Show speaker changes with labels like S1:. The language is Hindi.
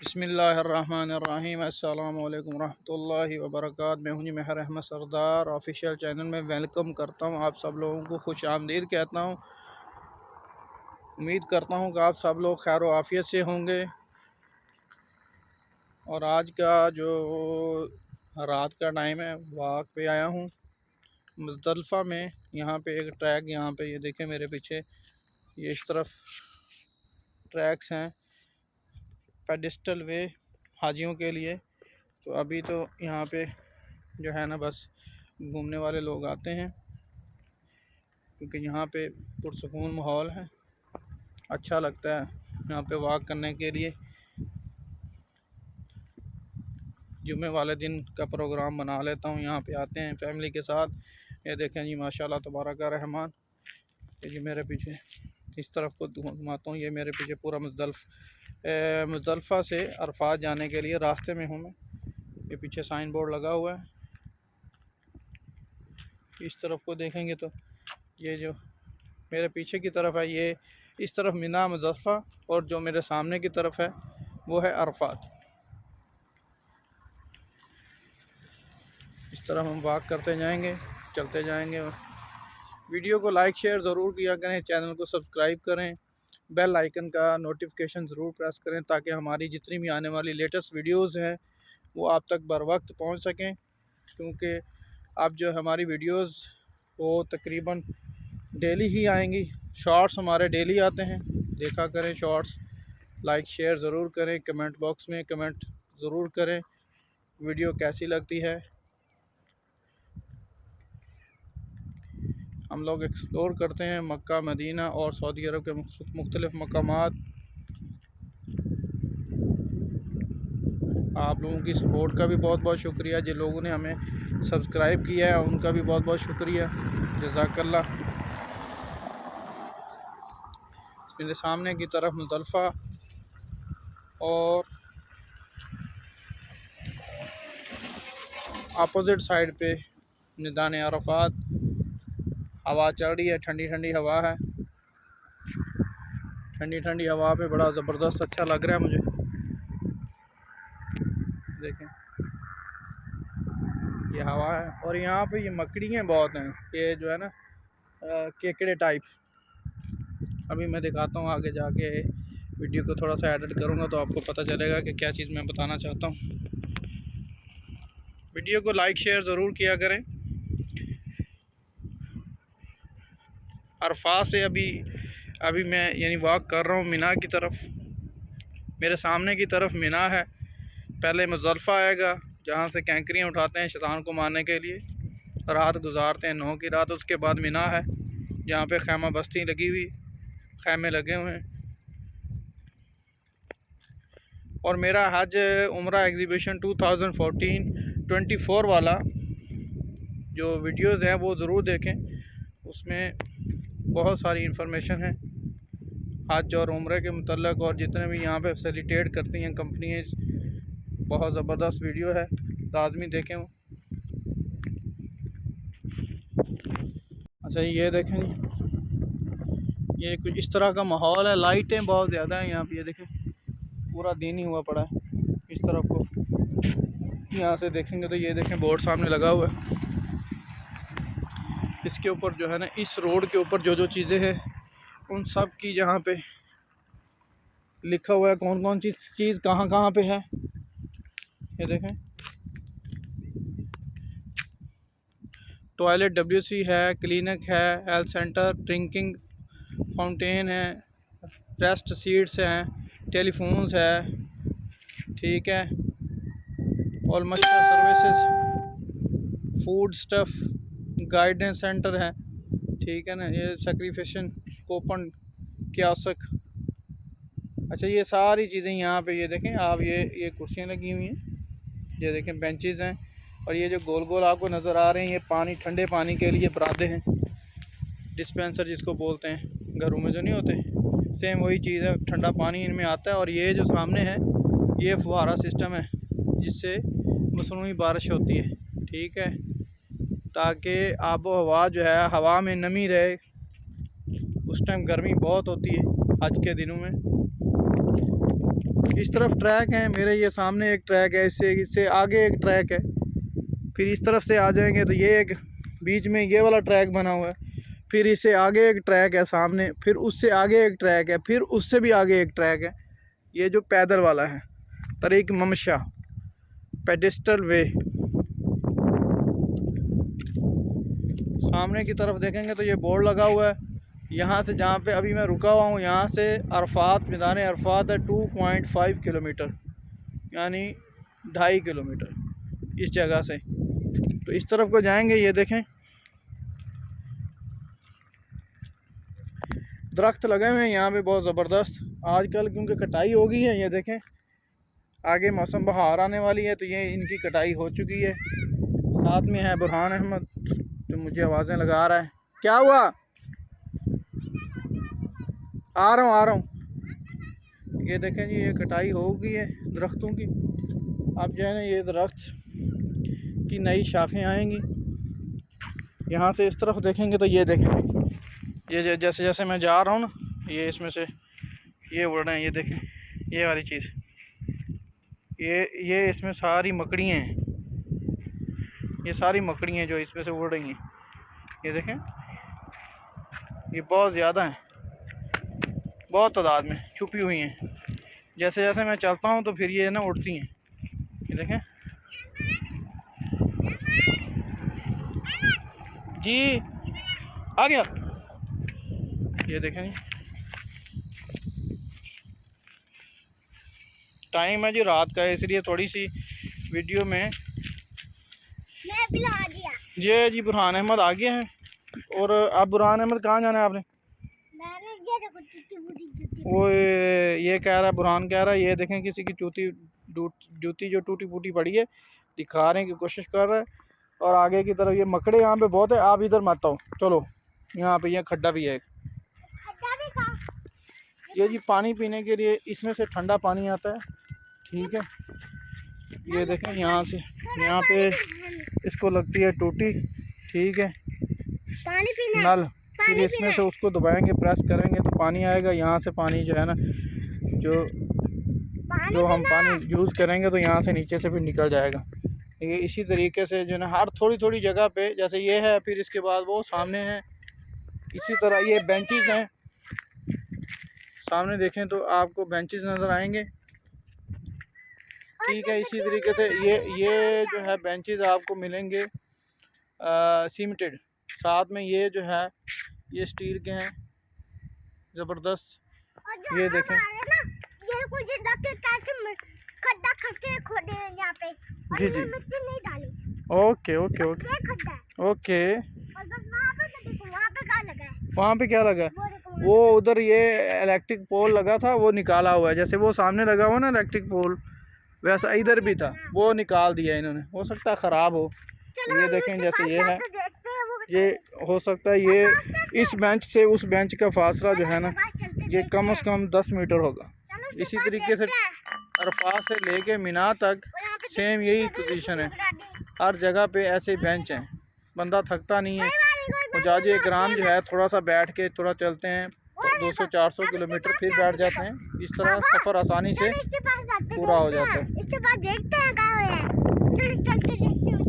S1: बिस्मिल्लाहिर्रहमानिर्रहीम। अस्सलामु अलैकुम रहमतुल्लाहि व बरकातहू। मैं हूं जी महर अहमद सरदार ऑफिशियल चैनल में वेलकम करता हूं। आप सब लोगों को खुश आमदीद कहता हूं। उम्मीद करता हूं कि आप सब लोग खैर व आफ़ियत से होंगे। और आज का जो रात का टाइम है, वॉक पे आया हूं मुज़दलिफ़ा में। यहाँ पे एक ट्रैक, यहाँ पे ये देखें मेरे पीछे, ये इस तरफ ट्रैक्स हैं पेडिस्टल वे हाजियों के लिए। तो अभी तो यहाँ पे जो है ना, बस घूमने वाले लोग आते हैं क्योंकि यहाँ पे पुरसुकून माहौल है, अच्छा लगता है यहाँ पे वॉक करने के लिए। जुम्मे वाले दिन का प्रोग्राम बना लेता हूँ, यहाँ पे आते हैं फैमिली के साथ। ये देखें जी, माशाल्लाह तबारक रहमान। ये जी मेरे पीछे इस तरफ को घुमाता हूँ, ये मेरे पीछे पूरा मुज़दलिफ़ा से अरफात जाने के लिए रास्ते में हूँ मैं। ये पीछे साइन बोर्ड लगा हुआ है। इस तरफ को देखेंगे तो ये जो मेरे पीछे की तरफ है, ये इस तरफ मिना मुज़दलिफ़ा, और जो मेरे सामने की तरफ है वो है अरफात। इस तरह हम वॉक करते जाएंगे, चलते जाएंगे। वीडियो को लाइक शेयर ज़रूर किया करें, चैनल को सब्सक्राइब करें, बेल आइकन का नोटिफिकेशन ज़रूर प्रेस करें ताकि हमारी जितनी भी आने वाली लेटेस्ट वीडियोज़ हैं वो आप तक बर वक्त पहुँच सकें। क्योंकि अब जो हमारी वीडियोज़ वो तकरीबन डेली ही आएंगी। शॉर्ट्स हमारे डेली आते हैं, देखा करें शॉर्ट्स। लाइक शेयर ज़रूर करें, कमेंट बॉक्स में कमेंट ज़रूर करें वीडियो कैसी लगती है। हम लोग एक्सप्लोर करते हैं मक्का, मदीना और सऊदी अरब के मुख्तलिफ़ मकामात। आप लोगों की सपोर्ट का भी बहुत बहुत शुक्रिया। जिन लोगों ने हमें सब्सक्राइब किया है उनका भी बहुत बहुत शुक्रिया, जज़ाकल्लाह। मेरे सामने की तरफ मुज़दलिफ़ा और अपोजिट साइड पे मैदान अरफात। हवा चल रही है, ठंडी ठंडी हवा है। ठंडी ठंडी हवा पे बड़ा ज़बरदस्त अच्छा लग रहा है मुझे। देखें ये हवा है, और यहाँ पे ये मकड़ियाँ बहुत हैं, ये जो है ना केकड़े टाइप। अभी मैं दिखाता हूँ, आगे जाके वीडियो को थोड़ा सा एडिट करूँगा तो आपको पता चलेगा कि क्या चीज़ मैं बताना चाहता हूँ। वीडियो को लाइक शेयर ज़रूर किया करें। अरफा से अभी मैं यानी वॉक कर रहा हूँ मिना की तरफ। मेरे सामने की तरफ मिना है, पहले मुज़दलिफ़ा आएगा जहाँ से कैंकरियाँ उठाते हैं शैतान को मारने के लिए, रात गुजारते हैं 9 की रात। उसके बाद मिना है जहाँ पे खैमा बस्ती लगी हुई, खैमे लगे हुए हैं। और मेरा हज उम्रा एग्ज़िबिशन 2024 वाला जो वीडियोज़ हैं वो ज़रूर देखें, उसमें बहुत सारी इन्फॉर्मेशन है हज और उम्रे के मुतल्लक़, और जितने भी यहाँ पे फैसिलिटेट करती हैं कंपनीज़। बहुत ज़बरदस्त वीडियो है, लाजमी देखें वो। अच्छा ये देखें, ये कुछ इस तरह का माहौल है। लाइटें बहुत ज़्यादा हैं यहाँ पे, ये देखें पूरा दिन ही हुआ पड़ा है। इस तरफ को यहाँ से देखेंगे तो ये देखें बोर्ड सामने लगा हुआ है। इसके ऊपर जो है ना, इस रोड के ऊपर जो जो चीज़ें हैं उन सब की जहाँ पे लिखा हुआ है कौन कौन सी चीज़ कहाँ कहाँ पे है। ये देखें टॉयलेट WC है, क्लिनिक है, हेल्थ सेंटर, ड्रिंकिंग फाउंटेन है, रेस्ट सीट्स हैं, टेलीफोन्स है, ठीक है, और मशरा services, food stuff, guidance centre है, ठीक है ना। ये सैक्रिफिकेशन कूपन कियासक। अच्छा ये सारी चीज़ें यहाँ पे ये देखें आप, ये कुर्सियाँ लगी हुई हैं, ये देखें बेंचेस हैं। और ये जो गोल गोल आपको नज़र आ रहे हैं, ये पानी, ठंडे पानी के लिए परादे हैं, डिस्पेंसर जिसको बोलते हैं, घरों में जो नहीं होते, सेम वही चीज़ है। ठंडा पानी इनमें आता है। और ये जो सामने है ये फुहारा सिस्टम है जिससे मसनूई बारिश होती है, ठीक है, ताकि आबो हवा जो है, हवा में नमी रहे। उस टाइम गर्मी बहुत होती है आज के दिनों में। इस तरफ ट्रैक है मेरे, ये सामने एक ट्रैक है, इससे आगे एक ट्रैक है। फिर इस तरफ से आ जाएंगे तो ये एक बीच में ये वाला ट्रैक बना हुआ है। फिर इससे आगे एक ट्रैक है सामने, फिर उससे आगे एक ट्रैक है, फिर उससे भी आगे एक ट्रैक है। ये जो पैदल वाला है तरीक ममशा पेडिस्टल वे। सामने की तरफ देखेंगे तो ये बोर्ड लगा हुआ है। यहाँ से जहाँ पे अभी मैं रुका हुआ हूँ, यहाँ से अरफात, मैदान अरफात है 2.5 किलोमीटर, यानी 2.5 किलोमीटर इस जगह से। तो इस तरफ को जाएंगे। ये देखें दरख्त लगे हुए हैं यहाँ पे बहुत ज़बरदस्त आजकल, क्योंकि कटाई हो गई है। ये देखें आगे मौसम बहार आने वाली है तो ये इनकी कटाई हो चुकी है। साथ में है बुरहान अहमद जो मुझे आवाज़ें लगा रहा है। क्या हुआ? आ रहा हूँ। ये देखें जी, ये कटाई हो गई है दरख्तों की। अब जो है ना ये दरख्त की नई शाखें आएंगी। यहाँ से इस तरफ देखेंगे तो ये देखें, ये जैसे जैसे मैं जा रहा हूँ ना, ये इसमें से ये उड़ रहे हैं। ये देखें ये वाली चीज़, ये इसमें सारी मकड़ियाँ हैं, ये सारी मकड़ियाँ जो इसमें से उड़ रही हैं। ये देखें ये बहुत ज़्यादा हैं, बहुत तादाद में छुपी हुई हैं। जैसे जैसे मैं चलता हूँ तो फिर ये ना उड़ती हैं। ये देखें जी, आ गया। ये देखें जी, टाइम है जी रात का है, इसलिए थोड़ी सी वीडियो में
S2: मैं भी आ गया।
S1: ये जी बुरहान अहमद आ गए हैं। और अब बुरहान अहमद कहाँ जाना है आपने? वो ये कह रहा है, बुरहान कह रहा है, ये देखें किसी की जूती जो टूटी फूटी पड़ी है, दिखाने की कोशिश कर रहा है। और आगे की तरफ ये मकड़े यहाँ पे बहुत है। आप इधर मत आओ, चलो यहाँ पे ये खड्डा भी है। ये जी पानी पीने के लिए इसमें से ठंडा पानी आता है, ठीक है। ये देखें यहाँ से, यहाँ पे इसको लगती है टूटी, ठीक है,
S2: पानी पीना
S1: नल। फिर इसमें से उसको दबाएंगे, प्रेस करेंगे तो पानी आएगा। यहाँ से पानी जो है ना, जो हम पानी यूज़ करेंगे तो यहाँ से नीचे से भी निकल जाएगा। ये इसी तरीके से जो है ना हर थोड़ी थोड़ी जगह पे, जैसे ये है, फिर इसके बाद वो सामने है, इसी तरह ये बेंचेस हैं। सामने देखें तो आपको बेंचेस नज़र आएंगे, ठीक है। इसी तरीके से ये जो है बेंचेस आपको मिलेंगे सीमेंटेड। साथ में ये जो है ये स्टील के हैं, ज़बरदस्त। ये देखें
S2: ये कुछ खड्डा खोदे हैं यहाँ पे, और
S1: जी जी,
S2: मिट्टी नहीं डाली।
S1: ओके ओके ओके
S2: खड्डा है
S1: ओके।
S2: और बस वहाँ पे तो देखो, वहाँ पे क्या लगा है,
S1: वहाँ पे क्या लगा है?
S2: वो देखो
S1: वो उधर ये इलेक्ट्रिक पोल लगा था, वो निकाला हुआ है। जैसे वो सामने लगा हुआ ना इलेक्ट्रिक पोल, वैसा इधर भी था, वो निकाल दिया इन्होंने। हो सकता है ख़राब हो। ये देखें जैसे ये है, ये हो सकता है ये इस बेंच से उस बेंच का फासला जो है ना, ये कम से कम 10 मीटर होगा। इसी तरीके से अरफात से लेके मीना तक सेम यही पोजीशन है। हर जगह पे ऐसे बेंच हैं, बंदा थकता नहीं है। मुजाज कराम जो है थोड़ा सा बैठ के थोड़ा चलते हैं 200-400 किलोमीटर, फिर बैठ जाते हैं। इस तरह सफ़र आसानी से पूरा हो जाता है।
S2: इसके बाद देखते हैं क्या है। चलते देखते हैं।